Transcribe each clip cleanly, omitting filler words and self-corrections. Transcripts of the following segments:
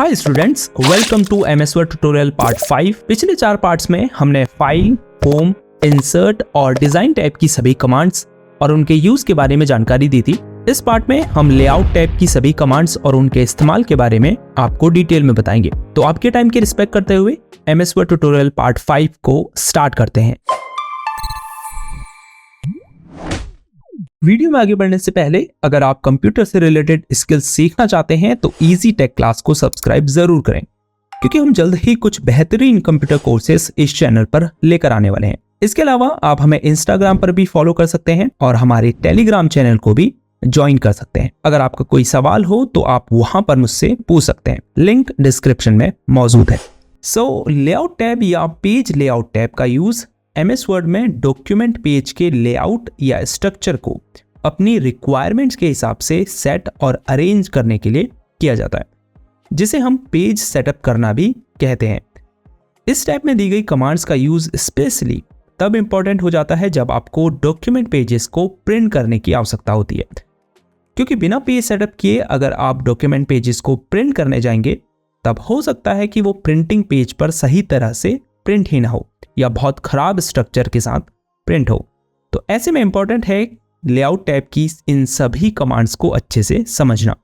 Hi students, welcome to MS Word tutorial part 5। पिछले 4 parts में हमने फाइल, होम, इंसर्ट और डिजाइन टैब की सभी कमांड्स और उनके यूज के बारे में जानकारी दी थी। इस पार्ट में हम लेआउट टैब की सभी कमांड्स और उनके इस्तेमाल के बारे में आपको डिटेल में बताएंगे। तो आपके टाइम की रिस्पेक्ट करते हुए एमएस वर्ड ट्यूटोरियल पार्ट 5 को स्टार्ट करते हैं। वीडियो में आगे बढ़ने से पहले अगर आप कंप्यूटर से रिलेटेड स्किल्स सीखना चाहते हैं तो इजी टेक क्लास को सब्सक्राइब जरूर करें, क्योंकि हम जल्द ही कुछ बेहतरीन कंप्यूटर कोर्सेस इस चैनल पर लेकर आने वाले हैं। इसके अलावा आप हमें इंस्टाग्राम पर भी फॉलो कर सकते हैं और हमारे टेलीग्राम चैनल को भी ज्वाइन कर सकते हैं। अगर आपका कोई सवाल हो तो आप वहां पर मुझसे पूछ सकते हैं, लिंक डिस्क्रिप्शन में मौजूद है। लेआउट टैब या पेज लेआउट टैब का यूज एमएस वर्ड में डॉक्यूमेंट पेज के लेआउट या स्ट्रक्चर को अपनी रिक्वायरमेंट्स के हिसाब से सेट और अरेंज करने के लिए किया जाता है, जिसे हम पेज सेटअप करना भी कहते हैं। इस टैब में दी गई कमांड्स का यूज स्पेशली तब इंपॉर्टेंट हो जाता है जब आपको डॉक्यूमेंट पेजेस को प्रिंट करने की आवश्यकता होती है, क्योंकि बिना पेज सेटअप किए अगर आप डॉक्यूमेंट पेजेस को प्रिंट करने जाएंगे तब हो सकता है कि वो प्रिंटिंग पेज पर सही तरह से प्रिंट ही ना हो या बहुत खराब स्ट्रक्चर के साथ प्रिंट हो। तो ऐसे में इंपॉर्टेंट है लेआउट टैब की इन सभी कमांड्स को अच्छे से समझना।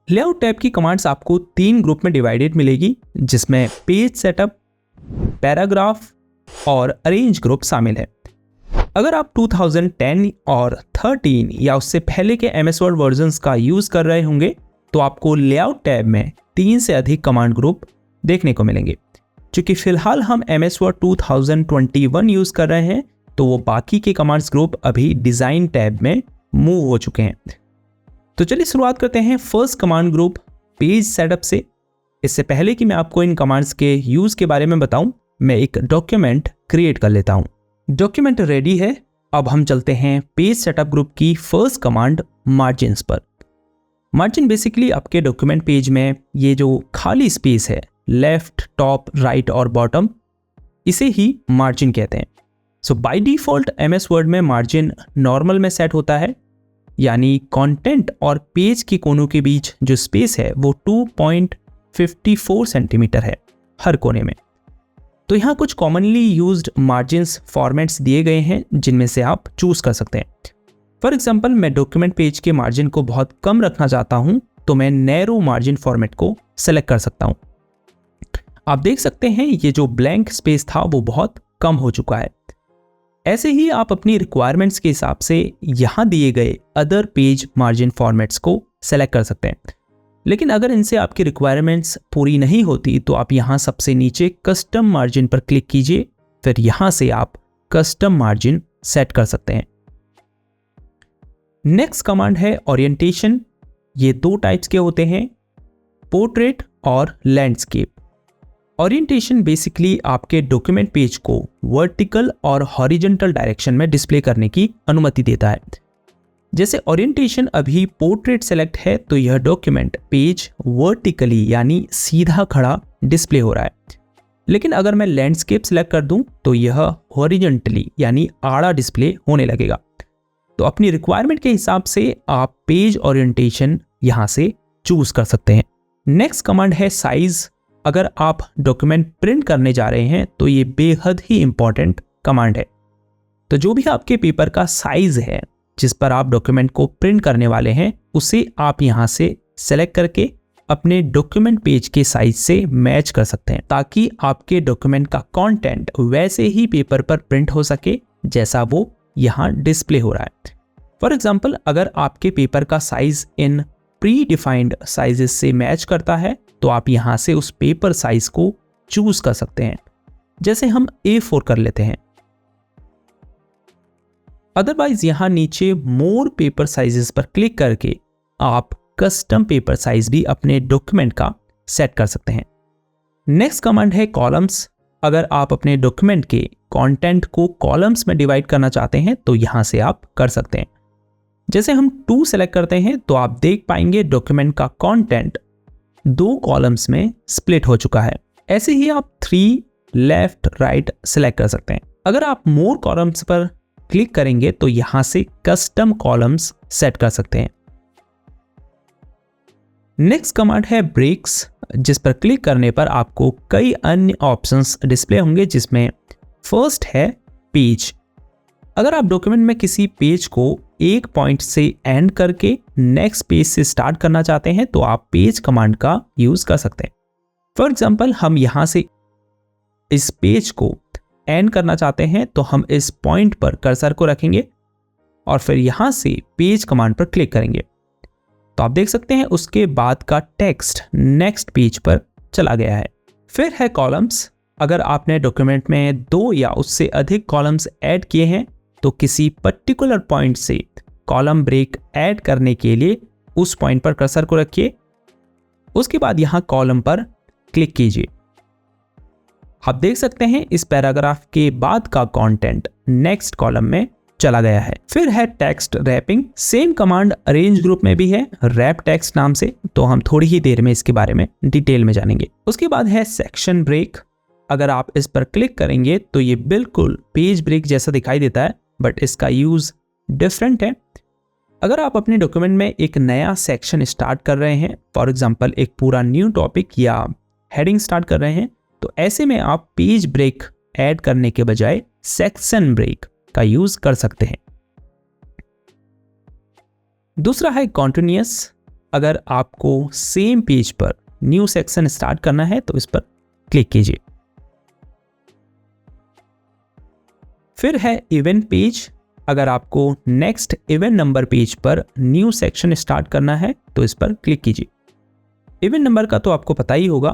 लेआउट टैब की कमांड्स आपको 3 ग्रुप में डिवाइडेड मिलेगी, जिसमें पेज सेटअप, पैराग्राफ और अरेंज ग्रुप शामिल है। अगर आप 2010 और 13 या उससे पहले के एमएस वर्ड वर्जन्स का यूज कर रहे होंगे तो आपको लेआउट टैब में 3 से अधिक कमांड ग्रुप देखने को मिलेंगे। चूंकि फिलहाल हम एमएस वर्ड 2021 यूज कर रहे हैं तो वो बाकी के कमांड्स ग्रुप अभी डिजाइन टैब में मूव हो चुके हैं। तो चलिए शुरुआत करते हैं first command group page setup से। इससे पहले कि मैं आपको इन कमांड्स के यूज के बारे में बताऊं, मैं एक डॉक्यूमेंट क्रिएट कर लेता हूं। डॉक्यूमेंट रेडी है। अब हम चलते हैं पेज सेटअप ग्रुप की फर्स्ट कमांड मार्जिन्स पर। मार्जिन बेसिकली आपके डॉक्यूमेंट पेज में ये जो खाली स्पेस है, लेफ्ट, टॉप, राइट और बॉटम, इसे ही मार्जिन कहते हैं। सो बाय डिफॉल्ट एमएस वर्ड में मार्जिन नॉर्मल में सेट होता है, यानी कंटेंट और पेज के कोनों के बीच जो स्पेस है वो 2.54 सेंटीमीटर है हर कोने में। तो यहाँ कुछ कॉमनली यूज्ड मार्जिन्स फॉर्मेट्स दिए गए हैं जिनमें से आप चूज कर सकते हैं। फॉर एग्जाम्पल, मैं डॉक्यूमेंट पेज के मार्जिन को बहुत कम रखना चाहता हूँ तो मैं नैरो मार्जिन फॉर्मेट को सेलेक्ट कर सकता हूँ। आप देख सकते हैं ये जो ब्लैंक स्पेस था वो बहुत कम हो चुका है। ऐसे ही आप अपनी रिक्वायरमेंट्स के हिसाब से यहाँ दिए गए अदर पेज मार्जिन फॉर्मेट्स को सेलेक्ट कर सकते हैं। लेकिन अगर इनसे आपकी रिक्वायरमेंट्स पूरी नहीं होती तो आप यहाँ सबसे नीचे कस्टम मार्जिन पर क्लिक कीजिए, फिर यहाँ से आप कस्टम मार्जिन सेट कर सकते हैं। नेक्स्ट कमांड है ओरिएंटेशन। ये 2 टाइप्स के होते हैं, पोर्ट्रेट और लैंडस्केप। ओरिएंटेशन बेसिकली आपके डॉक्यूमेंट पेज को वर्टिकल और हॉरिजॉन्टल डायरेक्शन में डिस्प्ले करने की अनुमति देता है। जैसे ओरिएंटेशन अभी पोर्ट्रेट सेलेक्ट है तो यह डॉक्यूमेंट पेज वर्टिकली यानी सीधा खड़ा डिस्प्ले हो रहा है। लेकिन अगर मैं लैंडस्केप सेलेक्ट कर दूं तो यह हॉरिजॉन्टली यानी आड़ा डिस्प्ले होने लगेगा। तो अपनी रिक्वायरमेंट के हिसाब से आप पेज ओरिएंटेशन यहां से चूज कर सकते हैं। नेक्स्ट कमांड है साइज। अगर आप डॉक्यूमेंट प्रिंट करने जा रहे हैं तो ये बेहद ही इंपॉर्टेंट कमांड है। तो जो भी आपके पेपर का साइज है जिस पर आप डॉक्यूमेंट को प्रिंट करने वाले हैं, उसे आप यहां से सेलेक्ट करके अपने डॉक्यूमेंट पेज के साइज से मैच कर सकते हैं, ताकि आपके डॉक्यूमेंट का कंटेंट वैसे ही पेपर पर प्रिंट हो सके जैसा वो यहां डिस्प्ले हो रहा है। फॉर एग्जाम्पल, अगर आपके पेपर का size in pre defined sizes से मैच करता है तो आप यहां से उस पेपर साइज को चूज कर सकते हैं। जैसे हम A4 कर लेते हैं। अदरवाइज यहां नीचे मोर पेपर साइजेस पर क्लिक करके आप कस्टम पेपर साइज भी अपने डॉक्यूमेंट का सेट कर सकते हैं। नेक्स्ट कमांड है कॉलम्स। अगर आप अपने डॉक्यूमेंट के कंटेंट को कॉलम्स में डिवाइड करना चाहते हैं तो यहां से आप कर सकते हैं। जैसे हम 2 सेलेक्ट करते हैं तो आप देख पाएंगे डॉक्यूमेंट का कंटेंट 2 कॉलम्स में स्प्लिट हो चुका है। ऐसे ही आप 3 लेफ्ट राइट सेलेक्ट कर सकते हैं। अगर आप मोर कॉलम्स पर क्लिक करेंगे तो यहां से कस्टम कॉलम्स सेट कर सकते हैं। नेक्स्ट कमांड है ब्रेक्स, जिस पर क्लिक करने पर आपको कई अन्य ऑप्शंस डिस्प्ले होंगे, जिसमें फर्स्ट है पेज। अगर आप डॉक्यूमेंट में किसी पेज को एक पॉइंट से एंड करके नेक्स्ट पेज से स्टार्ट करना चाहते हैं तो आप पेज कमांड का यूज कर सकते हैं। फॉर एग्जाम्पल, हम यहां से इस पेज को एंड करना चाहते हैं तो हम इस पॉइंट पर कर्सर को रखेंगे और फिर यहां से पेज कमांड पर क्लिक करेंगे तो आप देख सकते हैं उसके बाद का टेक्स्ट नेक्स्ट पेज पर चला गया है। फिर है कॉलम्स। अगर आपने डॉक्यूमेंट में 2 या उससे अधिक कॉलम्स ऐड किए हैं तो किसी पर्टिकुलर पॉइंट से कॉलम ब्रेक ऐड करने के लिए उस पॉइंट पर कर्सर को रखिए, उसके बाद यहां कॉलम पर क्लिक कीजिए। आप देख सकते हैं इस पैराग्राफ के बाद का कंटेंट नेक्स्ट कॉलम में चला गया है। फिर है text wrapping. Same command arrange group में भी है, रैप टेक्स्ट नाम से, तो हम थोड़ी ही देर में इसके बारे में डिटेल में जानेंगे। उसके बाद है सेक्शन ब्रेक। अगर आप इस पर क्लिक करेंगे तो ये बिल्कुल पेज ब्रेक जैसा दिखाई देता है, बट इसका यूज डिफरेंट है। अगर आप अपने डॉक्यूमेंट में एक नया सेक्शन स्टार्ट कर रहे हैं, फॉर एग्जांपल एक पूरा न्यू टॉपिक या हेडिंग स्टार्ट कर रहे हैं, तो ऐसे में आप पेज ब्रेक ऐड करने के बजाय सेक्शन ब्रेक का यूज कर सकते हैं। दूसरा है कॉन्टिन्यूअस। अगर आपको सेम पेज पर न्यू सेक्शन स्टार्ट करना है तो इस पर क्लिक कीजिए। फिर है इवेंट पेज। अगर आपको नेक्स्ट इवेंट नंबर पेज पर न्यू सेक्शन स्टार्ट करना है तो इस पर क्लिक कीजिए। इवेंट नंबर का तो आपको पता ही होगा,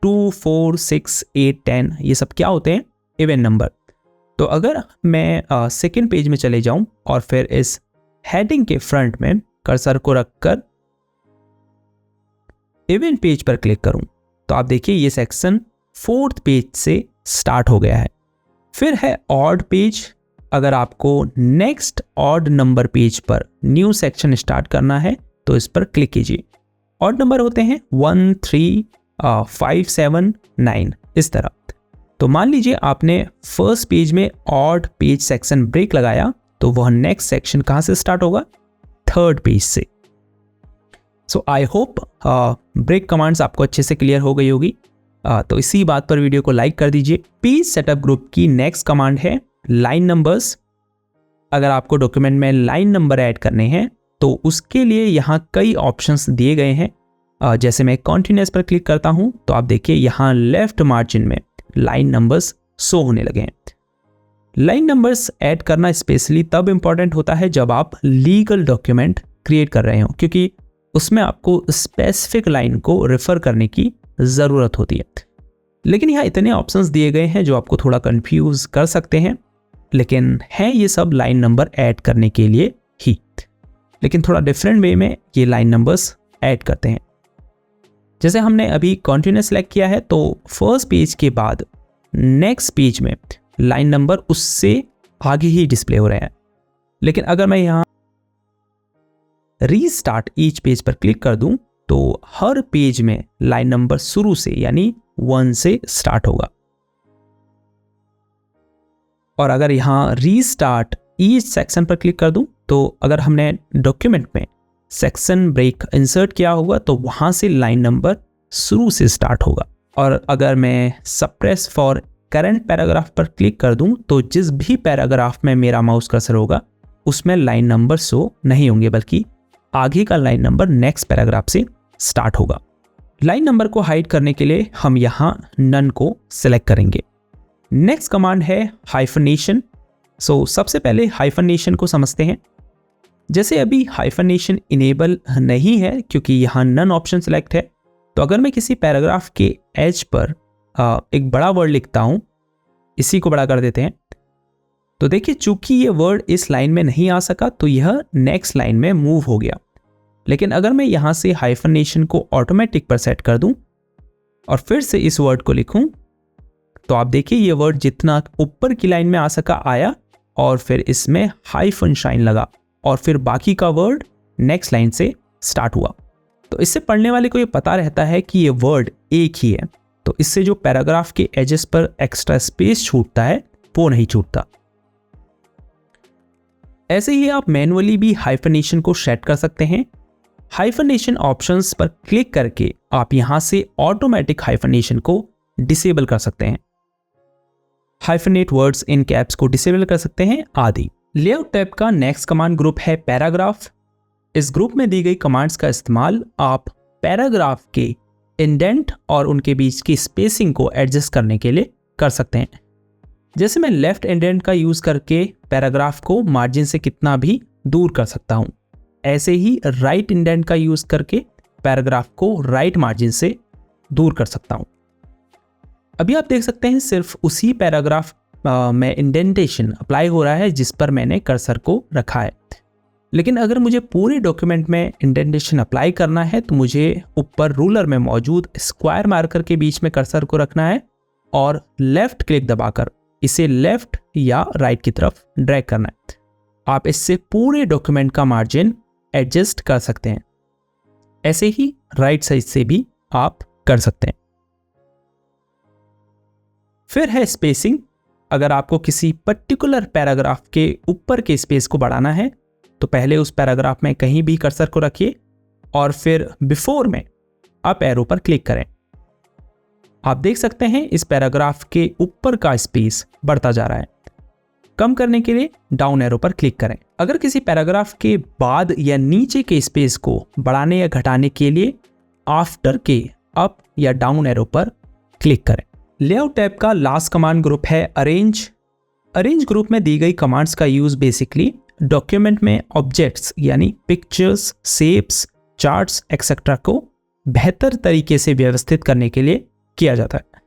2, 4, 6, 8, 10 ये सब क्या होते हैं, इवेंट नंबर। तो अगर मैं सेकेंड पेज में चले जाऊं और फिर इस हेडिंग के फ्रंट में कर्सर को रखकर इवेंट पेज पर क्लिक करूं तो आप देखिए ये सेक्शन 4th पेज से स्टार्ट हो गया है। फिर है ऑड पेज। अगर आपको नेक्स्ट ऑड नंबर पेज पर न्यू सेक्शन स्टार्ट करना है तो इस पर क्लिक कीजिए। ऑड नंबर होते हैं 1, 3, 5, 7, 9 इस तरह। तो मान लीजिए आपने फर्स्ट पेज में ऑड पेज सेक्शन ब्रेक लगाया तो वह नेक्स्ट सेक्शन कहां से स्टार्ट होगा, 3rd पेज से। सो आई होप ब्रेक कमांड्स आपको अच्छे से क्लियर हो गई होगी। तो इसी बात पर वीडियो को लाइक कर दीजिए। पेज सेटअप ग्रुप की नेक्स्ट कमांड है लाइन नंबर्स। अगर आपको डॉक्यूमेंट में लाइन नंबर ऐड करने हैं तो उसके लिए यहाँ कई ऑप्शंस दिए गए हैं। जैसे मैं कॉन्टिन्यूअस पर क्लिक करता हूँ तो आप देखिए यहाँ लेफ्ट मार्जिन में लाइन नंबर्स शो होने लगे हैं। लाइन नंबर्स ऐड करना स्पेशली तब इंपॉर्टेंट होता है जब आप लीगल डॉक्यूमेंट क्रिएट कर रहे हो, क्योंकि उसमें आपको स्पेसिफिक लाइन को रेफर करने की ज़रूरत होती है। लेकिन यहाँ इतने ऑप्शंस दिए गए हैं जो आपको थोड़ा कंफ्यूज कर सकते हैं, लेकिन है ये सब लाइन नंबर ऐड करने के लिए ही, लेकिन थोड़ा डिफरेंट वे में ये लाइन नंबर्स ऐड करते हैं। जैसे हमने अभी कॉन्टिन्यूअस सेलेक्ट किया है तो फर्स्ट पेज के बाद नेक्स्ट पेज में लाइन नंबर उससे आगे ही डिस्प्ले हो रहे हैं। लेकिन अगर मैं यहाँ रीस्टार्ट ईच पेज पर क्लिक कर दूं तो हर पेज में लाइन नंबर शुरू से यानी 1 से स्टार्ट होगा। और अगर यहां रीस्टार्ट ईच सेक्शन पर क्लिक कर दूं तो अगर हमने डॉक्यूमेंट में सेक्शन ब्रेक इंसर्ट किया होगा तो वहां से लाइन नंबर शुरू से स्टार्ट होगा। और अगर मैं सप्रेस फॉर करंट पैराग्राफ पर क्लिक कर दूं तो जिस भी पैराग्राफ में मेरा माउस कर्सर होगा उसमें लाइन नंबर शो नहीं होंगे, बल्कि आगे का लाइन नंबर नेक्स्ट पैराग्राफ से स्टार्ट होगा। लाइन नंबर को हाइड करने के लिए हम यहाँ नन को सिलेक्ट करेंगे। नेक्स्ट कमांड है हाइफनेशन। सो सबसे पहले हाइफनेशन को समझते हैं। जैसे अभी हाइफनेशन इनेबल नहीं है क्योंकि यहाँ नन ऑप्शन सिलेक्ट है, तो अगर मैं किसी पैराग्राफ के एज पर एक बड़ा वर्ड लिखता हूँ, इसी को बड़ा कर देते हैं, तो देखिए चूंकि ये वर्ड इस लाइन में नहीं आ सका तो यह नेक्स्ट लाइन में मूव हो गया। लेकिन अगर मैं यहाँ से हाइफनेशन को ऑटोमेटिक पर सेट कर दूं और फिर से इस वर्ड को लिखूं तो आप देखिए ये वर्ड जितना ऊपर की लाइन में आ सका आया और फिर इसमें हाइफन शाइन लगा और फिर बाकी का वर्ड नेक्स्ट लाइन से स्टार्ट हुआ। तो इससे पढ़ने वाले को ये पता रहता है कि ये वर्ड एक ही है, तो इससे जो पैराग्राफ के एजेस पर एक्स्ट्रा स्पेस छूटता है वो नहीं छूटता। ऐसे ही आप मैनुअली भी हाइफनेशन को सेट कर सकते हैं। हाइफनेशन ऑप्शंस पर क्लिक करके आप यहां से ऑटोमेटिक हाइफनेशन को डिसेबल कर सकते हैं, हाइफनेट वर्ड्स इन कैप्स को डिसेबल कर सकते हैं आदि। लेआउट टैब का नेक्स्ट कमांड ग्रुप है पैराग्राफ। इस ग्रुप में दी गई कमांड्स का इस्तेमाल आप पैराग्राफ के इंडेंट और उनके बीच की स्पेसिंग को एडजस्ट करने के लिए कर सकते हैं। जैसे मैं लेफ्ट इंडेंट का यूज करके पैराग्राफ को मार्जिन से कितना भी दूर कर सकता हूं, ऐसे ही राइट इंडेंट का यूज करके पैराग्राफ को राइट मार्जिन से दूर कर सकता हूं। अभी आप देख सकते हैं सिर्फ उसी पैराग्राफ में इंडेंटेशन अप्लाई हो रहा है जिस पर मैंने कर्सर को रखा है, लेकिन अगर मुझे पूरे डॉक्यूमेंट में इंडेंटेशन अप्लाई करना है तो मुझे ऊपर रूलर में मौजूद स्क्वायर मार्कर के बीच में कर्सर को रखना है और लेफ्ट क्लिक दबाकर इसे लेफ्ट या राइट की तरफ ड्रैग करना है। आप इससे पूरे डॉक्यूमेंट का मार्जिन एडजस्ट कर सकते हैं। ऐसे ही राइट साइड से भी आप कर सकते हैं। फिर है स्पेसिंग। अगर आपको किसी पर्टिकुलर पैराग्राफ के ऊपर के स्पेस को बढ़ाना है तो पहले उस पैराग्राफ में कहीं भी कर्सर को रखिए और फिर बिफोर में अप एरो पर क्लिक करें। आप देख सकते हैं इस पैराग्राफ के ऊपर का स्पेस बढ़ता जा रहा है। कम करने के लिए डाउन एरो पर क्लिक करें। अगर किसी पैराग्राफ के बाद या नीचे के स्पेस को बढ़ाने या घटाने के लिए आफ्टर के अप या डाउन एरो पर क्लिक करें। लेआउट टैब का लास्ट कमांड ग्रुप है अरेंज। अरेंज ग्रुप में दी गई कमांड्स का यूज बेसिकली डॉक्यूमेंट में ऑब्जेक्ट्स यानी पिक्चर्स, शेप्स, चार्ट्स एक्सेट्रा को बेहतर तरीके से व्यवस्थित करने के लिए किया जाता है।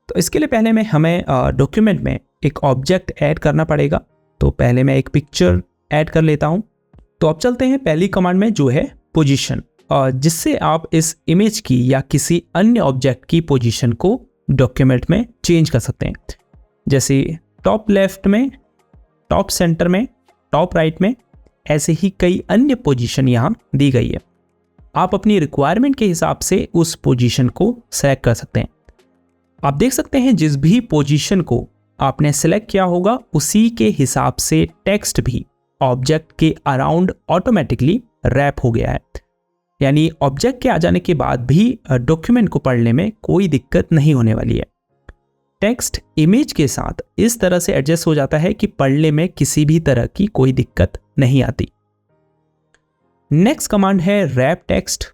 तो इसके लिए पहले में हमें डॉक्यूमेंट में एक ऑब्जेक्ट ऐड करना पड़ेगा। तो पहले मैं एक पिक्चर ऐड कर लेता हूं। तो अब चलते हैं पहली कमांड में जो है पोजीशन, जिससे आप इस इमेज की या किसी अन्य ऑब्जेक्ट की पोजीशन को डॉक्यूमेंट में चेंज कर सकते हैं। जैसे टॉप लेफ्ट में, टॉप सेंटर में, टॉप राइट में, ऐसे ही कई अन्य पोजीशन यहाँ दी गई है। आप अपनी रिक्वायरमेंट के हिसाब से उस पोजीशन को सेलेक्ट कर सकते हैं। आप देख सकते हैं जिस भी पोजीशन को आपने सेलेक्ट किया होगा उसी के हिसाब से टेक्स्ट भी ऑब्जेक्ट के अराउंड ऑटोमेटिकली रैप हो गया है। यानी ऑब्जेक्ट के आ जाने के बाद भी डॉक्यूमेंट को पढ़ने में कोई दिक्कत नहीं होने वाली है। टेक्स्ट इमेज के साथ इस तरह से एडजस्ट हो जाता है कि पढ़ने में किसी भी तरह की कोई दिक्कत नहीं आती। नेक्स्ट कमांड है रैप टेक्स्ट।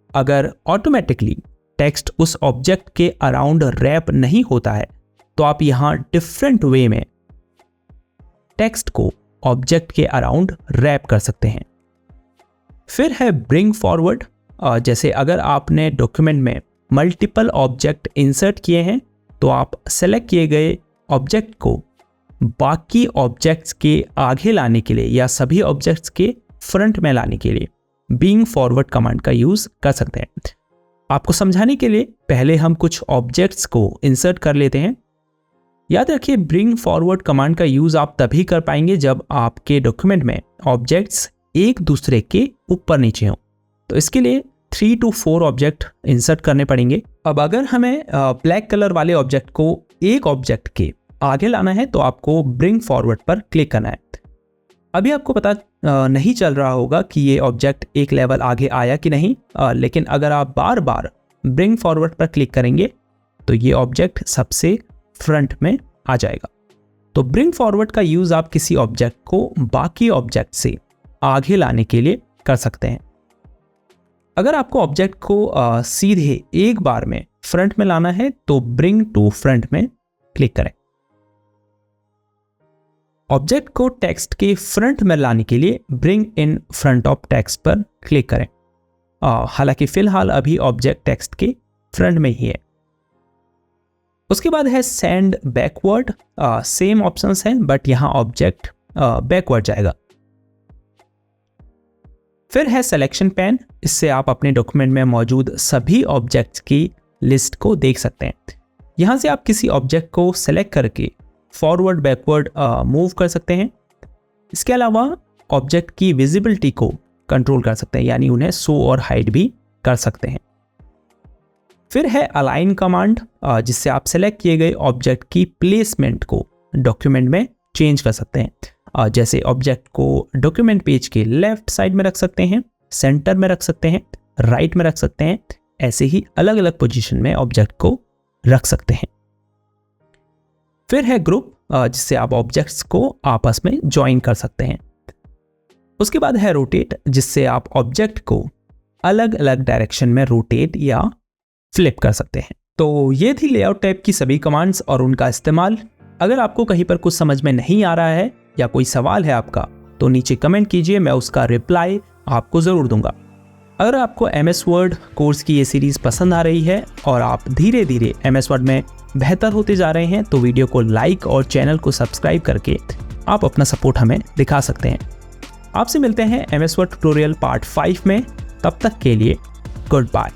अगर ऑटोमेटिकली टेक्स्ट उस ऑब्जेक्ट के अराउंड रैप नहीं होता है तो आप यहां डिफरेंट वे में टेक्स्ट को ऑब्जेक्ट के अराउंड रैप कर सकते हैं। फिर है ब्रिंग फॉरवर्ड। जैसे अगर आपने डॉक्यूमेंट में मल्टीपल ऑब्जेक्ट इंसर्ट किए हैं तो आप सेलेक्ट किए गए ऑब्जेक्ट को बाकी ऑब्जेक्ट्स के आगे लाने के लिए या सभी ऑब्जेक्ट्स के फ्रंट में लाने के लिए ब्रिंग फॉरवर्ड कमांड का यूज कर सकते हैं। आपको समझाने के लिए पहले हम कुछ ऑब्जेक्ट्स को इंसर्ट कर लेते हैं। याद रखिए ब्रिंग फॉरवर्ड कमांड का यूज आप तभी कर पाएंगे जब आपके डॉक्यूमेंट में ऑब्जेक्ट्स एक दूसरे के ऊपर नीचे हों। तो इसके लिए 3 to 4 ऑब्जेक्ट इंसर्ट करने पड़ेंगे। अब अगर हमें ब्लैक कलर वाले ऑब्जेक्ट को एक ऑब्जेक्ट के आगे लाना है तो आपको ब्रिंग फॉरवर्ड पर क्लिक करना है। अभी आपको पता नहीं चल रहा होगा कि ये ऑब्जेक्ट एक लेवल आगे आया कि नहीं, लेकिन अगर आप बार बार ब्रिंग फॉरवर्ड पर क्लिक करेंगे तो ये ऑब्जेक्ट सबसे फ्रंट में आ जाएगा। तो ब्रिंग फॉरवर्ड का यूज आप किसी ऑब्जेक्ट को बाकी ऑब्जेक्ट से आगे लाने के लिए कर सकते हैं। अगर आपको ऑब्जेक्ट को सीधे एक बार में फ्रंट में लाना है तो ब्रिंग टू फ्रंट में क्लिक करें। ऑब्जेक्ट को टेक्स्ट के फ्रंट में लाने के लिए bring in front of text पर क्लिक करें। हालांकि फिलहाल अभी ऑब्जेक्ट टेक्स्ट के फ्रंट में ही है। उसके बाद है सेंड बैकवर्ड। सेम ऑप्शंस हैं बट यहां ऑब्जेक्ट बैकवर्ड जाएगा। फिर है सिलेक्शन पैन। इससे आप अपने डॉक्यूमेंट में मौजूद सभी ऑब्जेक्ट्स की लिस्ट को देख सकते हैं। यहां से आप किसी ऑब्जेक्ट को सेलेक्ट करके फॉरवर्ड बैकवर्ड मूव कर सकते हैं। इसके अलावा ऑब्जेक्ट की विजिबिलिटी को कंट्रोल कर सकते हैं, यानी उन्हें शो और हाइड भी कर सकते हैं। फिर है अलाइन कमांड, जिससे आप सेलेक्ट किए गए ऑब्जेक्ट की प्लेसमेंट को डॉक्यूमेंट में चेंज कर सकते हैं। जैसे ऑब्जेक्ट को डॉक्यूमेंट पेज के लेफ्ट साइड में रख सकते हैं, सेंटर में रख सकते हैं, राइट में रख सकते हैं, ऐसे ही अलग अलग पोजीशन में ऑब्जेक्ट को रख सकते हैं। फिर है ग्रुप, जिससे आप ऑब्जेक्ट्स को आपस में ज्वाइन कर सकते हैं। उसके बाद है रोटेट, जिससे आप ऑब्जेक्ट को अलग अलग डायरेक्शन में रोटेट या फ्लिप कर सकते हैं। तो ये थी लेआउट टैब की सभी कमांड्स और उनका इस्तेमाल। अगर आपको कहीं पर कुछ समझ में नहीं आ रहा है या कोई सवाल है आपका, तो नीचे कमेंट कीजिए, मैं उसका रिप्लाई आपको ज़रूर दूंगा। अगर आपको MS वर्ड कोर्स की ये सीरीज़ पसंद आ रही है और आप धीरे धीरे MS वर्ड में बेहतर होते जा रहे हैं, तो वीडियो को लाइक और चैनल को सब्सक्राइब करके आप अपना सपोर्ट हमें दिखा सकते हैं। आपसे मिलते हैं MS वर्ड ट्यूटोरियल पार्ट 5 में। तब तक के लिए गुड बाय।